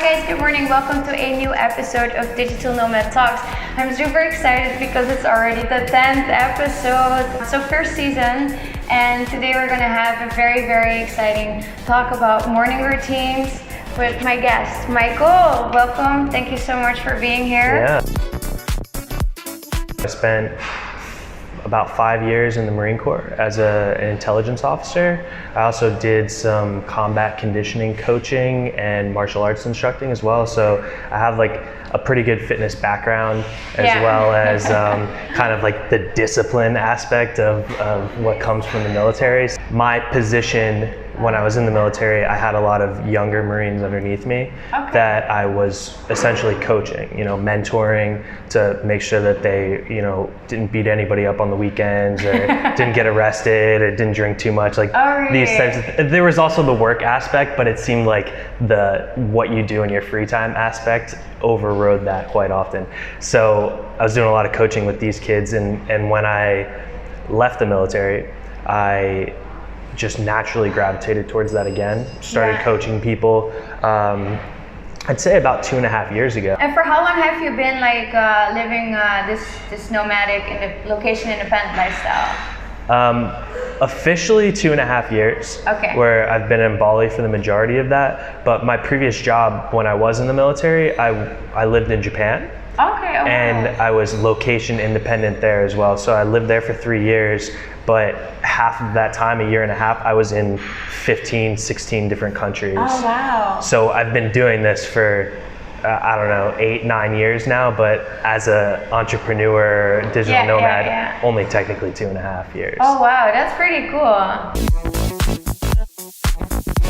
guys, good morning. Welcome to a new episode of Digital Nomad Talks. I'm super excited because it's already the 10th episode. So first season, and today we're gonna have a very exciting talk about morning routines with my guest, Micheal. Welcome, thank you so much for being here. Yeah. I spent about 5 years in the Marine Corps as an intelligence officer. I also did some combat conditioning coaching and martial arts instructing as well. So I have like a pretty good fitness background as well as kind of like the discipline aspect of what comes from the military. My position when I was in the military, I had a lot of younger Marines underneath me that I was essentially coaching, mentoring to make sure that they, didn't beat anybody up on the weekends or didn't get arrested or didn't drink too much. Like these types of, there was also the work aspect, but it seemed like the what you do in your free time aspect overrode that quite often. So I was doing a lot of coaching with these kids, and when I left the military, I just naturally gravitated towards that again. Started coaching people, I'd say about 2.5 years ago. And for how long have you been like living this nomadic location independent lifestyle? Officially 2.5 years, where I've been in Bali for the majority of that. But my previous job when I was in the military, I lived in Japan. And I was location independent there as well. So I lived there for 3 years, but half of that time, 1.5 years, I was in 15, 16 different countries. Oh, wow. So I've been doing this for, 8, 9 years now, but as an entrepreneur, digital nomad, only technically 2.5 years. Oh, wow, that's pretty cool.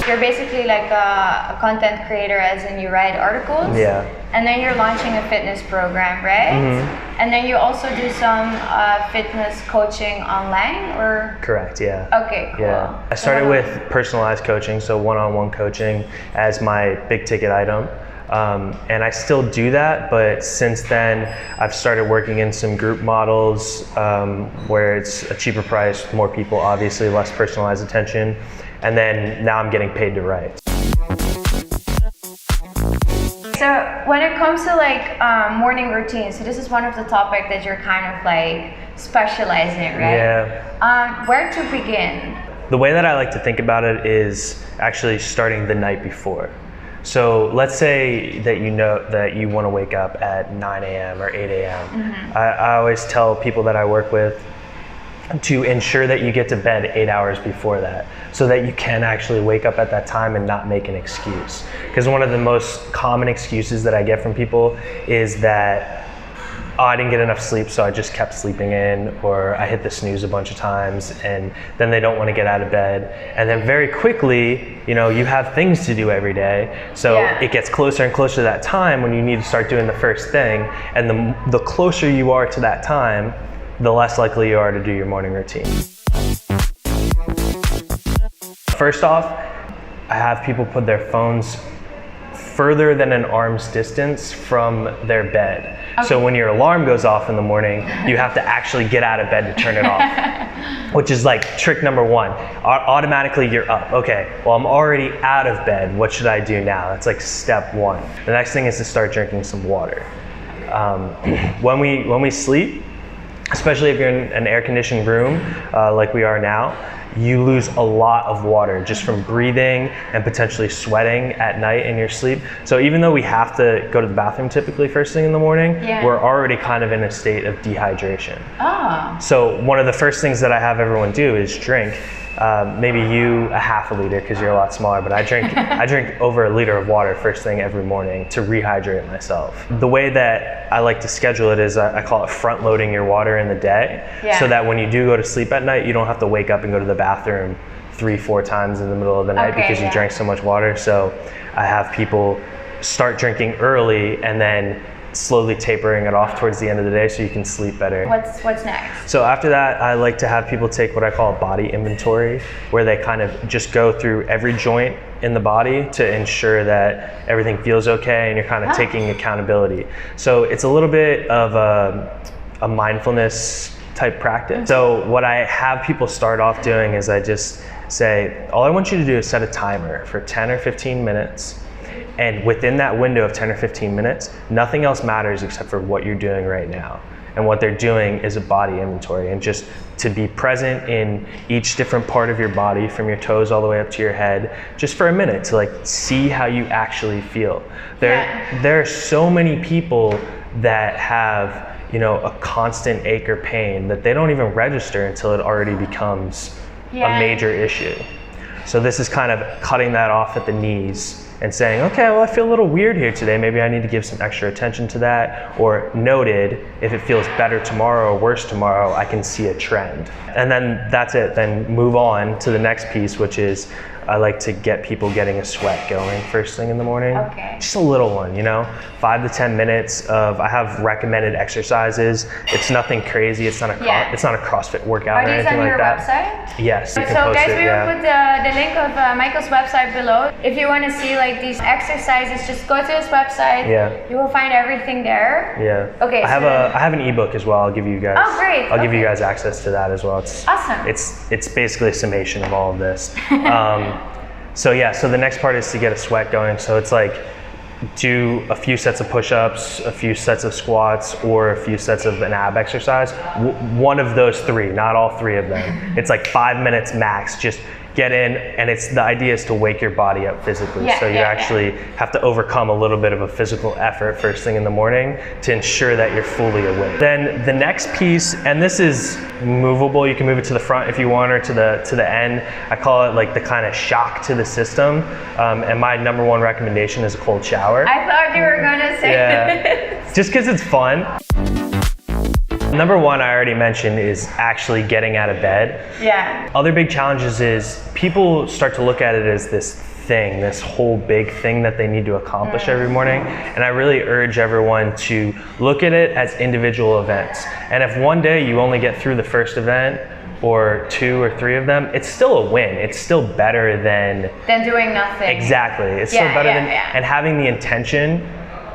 You're basically like a content creator, as in you write articles. And then you're launching a fitness program, right? And then you also do some fitness coaching online, or? Correct, yeah. Okay, cool. Yeah. I started with personalized coaching, so one-on-one coaching as my big ticket item. And I still do that, but since then I've started working in some group models where it's a cheaper price, more people, obviously less personalized attention. And then now I'm getting paid to write. So when it comes to like morning routines, so this is one of the topics that you're kind of like specializing, right? Yeah. Where to begin? The way that I like to think about it is actually starting the night before. So let's say that you know that you want to wake up at 9 a.m. or 8 a.m. I always tell people that I work with to ensure that you get to bed 8 hours before that, so that you can actually wake up at that time and not make an excuse. Because one of the most common excuses that I get from people is that, oh, I didn't get enough sleep, so I just kept sleeping in, or I hit the snooze a bunch of times, and then they don't want to get out of bed. And then very quickly, you have things to do every day, so it gets closer and closer to that time when you need to start doing the first thing, and the closer you are to that time, the less likely you are to do your morning routine. First off, I have people put their phones further than an arm's distance from their bed. So when your alarm goes off in the morning, you have to actually get out of bed to turn it off, which is like trick number one. Automatically you're up. Okay, well, I'm already out of bed. What should I do now? That's like step one. The next thing is to start drinking some water. When we sleep, especially if you're in an air-conditioned room like we are now, you lose a lot of water just from breathing and potentially sweating at night in your sleep. So even though we have to go to the bathroom typically first thing in the morning, we're already kind of in a state of dehydration. So one of the first things that I have everyone do is drink. Maybe you a half a liter because you're a lot smaller, but I drink over 1 liter of water first thing every morning to rehydrate myself. The way that I like to schedule it is I call it front loading your water in the day, so that when you do go to sleep at night, you don't have to wake up and go to the bathroom 3-4 times in the middle of the night because you drank so much water. So I have people start drinking early and then slowly tapering it off towards the end of the day so you can sleep better. What's next? So after that, I like to have people take what I call a body inventory, where they kind of just go through every joint in the body to ensure that everything feels okay and you're kind of taking accountability. So it's a little bit of a mindfulness type practice. So what I have people start off doing is I just say, all I want you to do is set a timer for 10 or 15 minutes. And within that window of 10 or 15 minutes, nothing else matters except for what you're doing right now. And what they're doing is a body inventory, and just to be present in each different part of your body, from your toes all the way up to your head, just for a minute, to like see how you actually feel. There are so many people that have, you know, a constant ache or pain that they don't even register until it already becomes a major issue. So this is kind of cutting that off at the knees and saying, okay, well, I feel a little weird here today. Maybe I need to give some extra attention to that. Or noted, if it feels better tomorrow or worse tomorrow, I can see a trend. And then that's it. Then move on to the next piece, which is I like to get people getting a sweat going first thing in the morning. Okay. Just a little one, you know, 5 to 10 minutes of, I have recommended exercises. It's nothing crazy. It's not a it's not a CrossFit workout or anything like that. Are these on your website? Yes, you can so post guys, it, we will put the link of Michael's website below. If you want to see like these exercises, just go to his website. Yeah. You will find everything there. Yeah. Okay. I have an ebook as well. I'll give you guys. Oh, great. I'll give you guys access to that as well. It's awesome. It's basically a summation of all of this. So the next part is to get a sweat going. So it's like do a few sets of push-ups, a few sets of squats, or a few sets of an ab exercise. One of those three, not all three of them. It's like 5 minutes max. Just get in, and the idea is to wake your body up physically. So you actually have to overcome a little bit of a physical effort first thing in the morning to ensure that you're fully awake. Then the next piece, and this is movable, you can move it to the front if you want, or to the end. I call it like the kind of shock to the system. And my number one recommendation is a cold shower. I thought you were gonna say this. Just because it's fun. Number one, I already mentioned, is actually getting out of bed. Yeah. Other big challenges is people start to look at it as this thing, this whole big thing that they need to accomplish every morning. And I really urge everyone to look at it as individual events. And if one day you only get through the first event, or 2 or 3 of them, it's still a win. It's still better than doing nothing. Exactly. It's still better than, and having the intention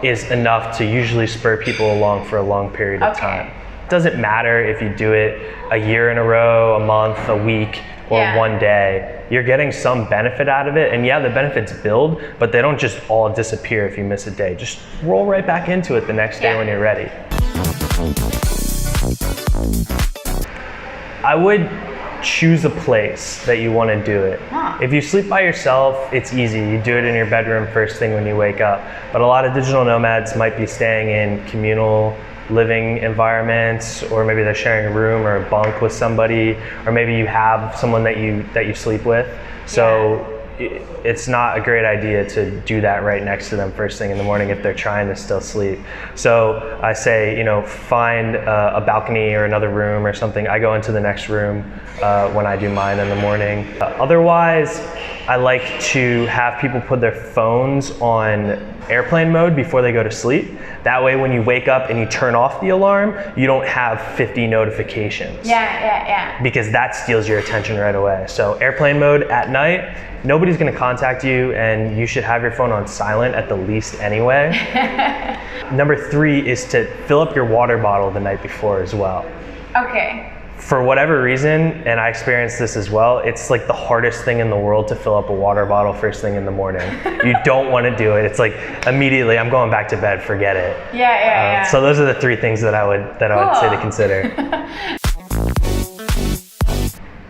is enough to usually spur people along for a long period of time. It doesn't matter if you do it a year in a row, a month, a week, or one day. You're getting some benefit out of it, and the benefits build, but they don't just all disappear if you miss a day. Just roll right back into it the next day when you're ready. I would choose a place that you want to do it. If you sleep by yourself, it's easy. You do it in your bedroom first thing when you wake up. But a lot of digital nomads might be staying in communal living environments, or maybe they're sharing a room or a bunk with somebody, or maybe you have someone that you sleep with. So it's not a great idea to do that right next to them first thing in the morning if they're trying to still sleep. So I say, find a balcony or another room or something. I go into the next room when I do mine in the morning. Otherwise, I like to have people put their phones on airplane mode before they go to sleep. That way, when you wake up and you turn off the alarm, you don't have 50 notifications. Because that steals your attention right away. So airplane mode at night, nobody's gonna contact you, and you should have your phone on silent at the least anyway. Number 3 is to fill up your water bottle the night before as well. Okay. For whatever reason, and I experienced this as well, it's like the hardest thing in the world to fill up a water bottle first thing in the morning. You don't want to do it. It's like immediately, I'm going back to bed, forget it. So those are the 3 things that I would say to consider.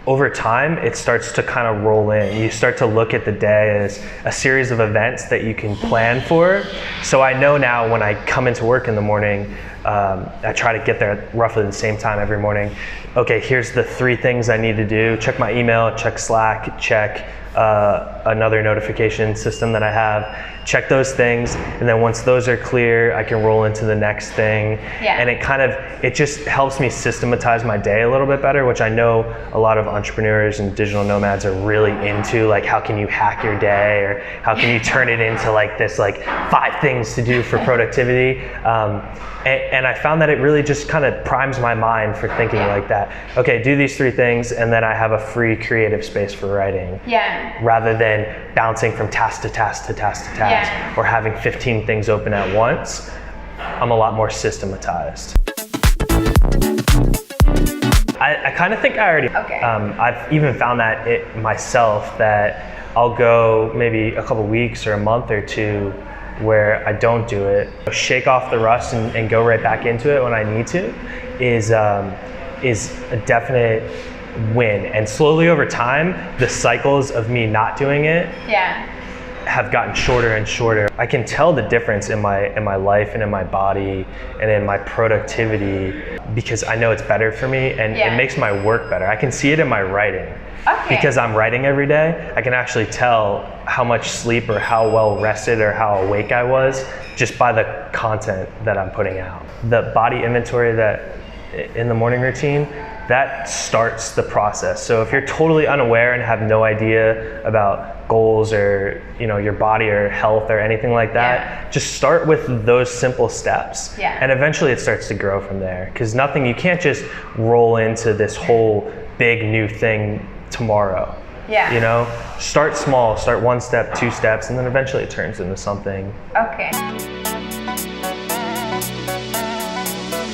Over time, it starts to kind of roll in. You start to look at the day as a series of events that you can plan for. So I know now when I come into work in the morning, I try to get there at roughly the same time every morning. Okay, here's the 3 things I need to do. Check my email, check Slack, check another notification system that I have. Check those things, and then once those are clear, I can roll into the next thing. And it just helps me systematize my day a little bit better, which I know a lot of entrepreneurs and digital nomads are really into. Like, how can you hack your day, or how can you turn it into like this 5 things to do for productivity? And I found that it really just kind of primes my mind for thinking like that. Okay, do these 3 things, and then I have a free creative space for writing. Rather than bouncing from task to task to task to task, or having 15 things open at once. I'm a lot more systematized. I kind of think I already, I've even found that myself, that I'll go maybe a couple weeks or a month or two where I don't do it, shake off the rust and go right back into it when I need to, is a definite win. And slowly over time, the cycles of me not doing it have gotten shorter and shorter. I can tell the difference in my life and in my body and in my productivity because I know it's better for me, and it makes my work better. I can see it in my writing. Because I'm writing every day, I can actually tell how much sleep or how well rested or how awake I was just by the content that I'm putting out. The body inventory that in the morning routine, that starts the process. So if you're totally unaware and have no idea about goals or your body or health or anything like that, just start with those simple steps, and eventually it starts to grow from there. Because you can't just roll into this whole big new thing tomorrow. Start small, start 1 step, 2 steps, and then eventually it turns into something. Okay.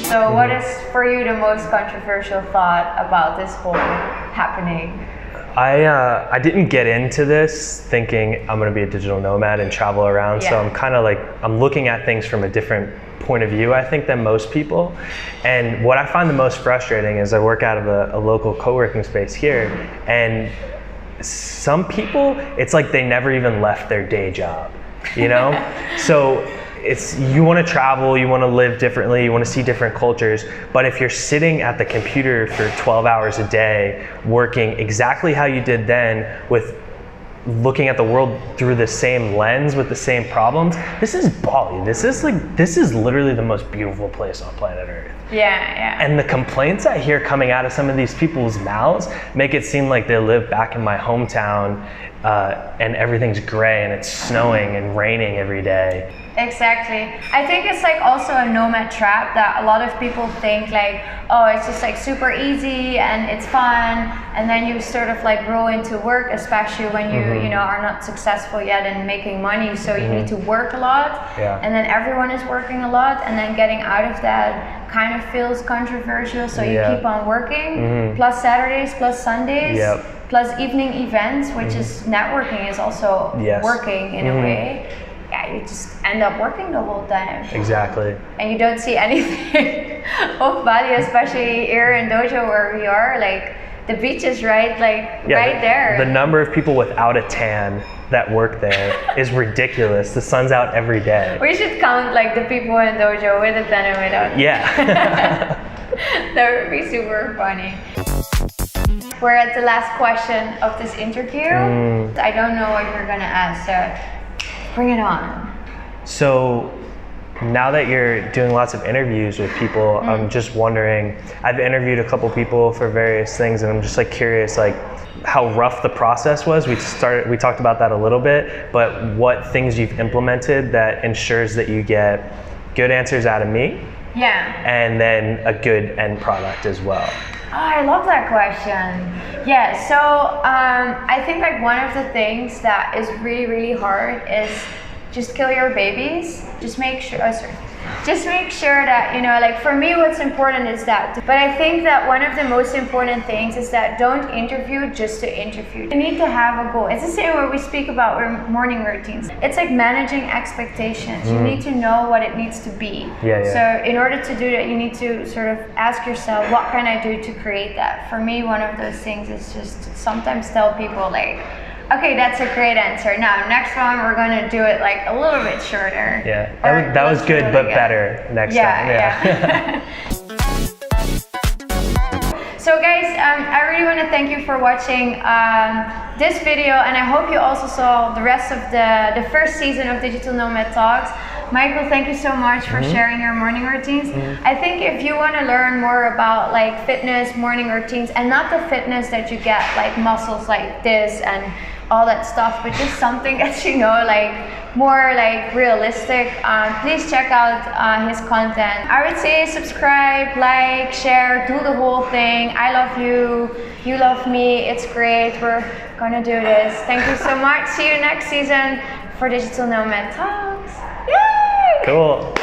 So what is for you the most controversial thought about this whole happening? I didn't get into this thinking I'm going to be a digital nomad and travel around. So I'm kind of like, I'm looking at things from a different point of view, I think, than most people. And what I find the most frustrating is I work out of a local co-working space here, and some people, it's like they never even left their day job, So you want to travel, you want to live differently, you want to see different cultures, but if you're sitting at the computer for 12 hours a day, working exactly how you did then, with looking at the world through the same lens with the same problems, this is Bali. This is literally the most beautiful place on planet Earth. And the complaints I hear coming out of some of these people's mouths make it seem like they live back in my hometown, and everything's gray and it's snowing and raining every day. Exactly. I think it's like also a nomad trap that a lot of people think like, oh, it's just like super easy and it's fun, and then you sort of like grow into work, especially when you are not successful yet in making money, so you need to work a lot, and then everyone is working a lot, and then getting out of that kind of feels controversial, so you keep on working, plus Saturdays, plus Sundays, plus evening events, which is networking is also working in a way. You just end up working the whole time. Exactly. And you don't see anything of Bali, especially here in Dojo where we are, like the beaches, right? Like right there. The number of people without a tan that work there is ridiculous. The sun's out every day. We should count like the people in Dojo with a tan and without. That would be super funny. We're at the last question of this interview. I don't know what you're gonna ask, so bring it on. So now that you're doing lots of interviews with people, I'm just wondering, I've interviewed a couple people for various things, and I'm just like curious, like how rough the process was. We talked about that a little bit, but what things you've implemented that ensures that you get good answers out of me, and then a good end product as well. Oh, I love that question. So I think like one of the things that is really, really hard is just kill your babies. Just make sure, just make sure that, like for me what's important is that, but I think that one of the most important things is that don't interview just to interview. You need to have a goal. It's the same when we speak about our morning routines. It's like managing expectations. You need to know what it needs to be. So in order to do that, you need to sort of ask yourself, what can I do to create that? For me, one of those things is just sometimes tell people like, okay, that's a great answer. Now, next one, we're going to do it like a little bit shorter. That was good, but better next time. So guys, I really want to thank you for watching this video, and I hope you also saw the rest of the first season of Digital Nomad Talks. Micheal, thank you so much for sharing your morning routines. I think if you want to learn more about like fitness, morning routines, and not the fitness that you get like muscles like this and all that stuff, but just something that's like more like realistic, please check out his content. I would say subscribe, like, share, do the whole thing. I love you, you love me, it's great, we're gonna do this. Thank you so much. See you next season for Digital Nomad Talks. Yay! Cool.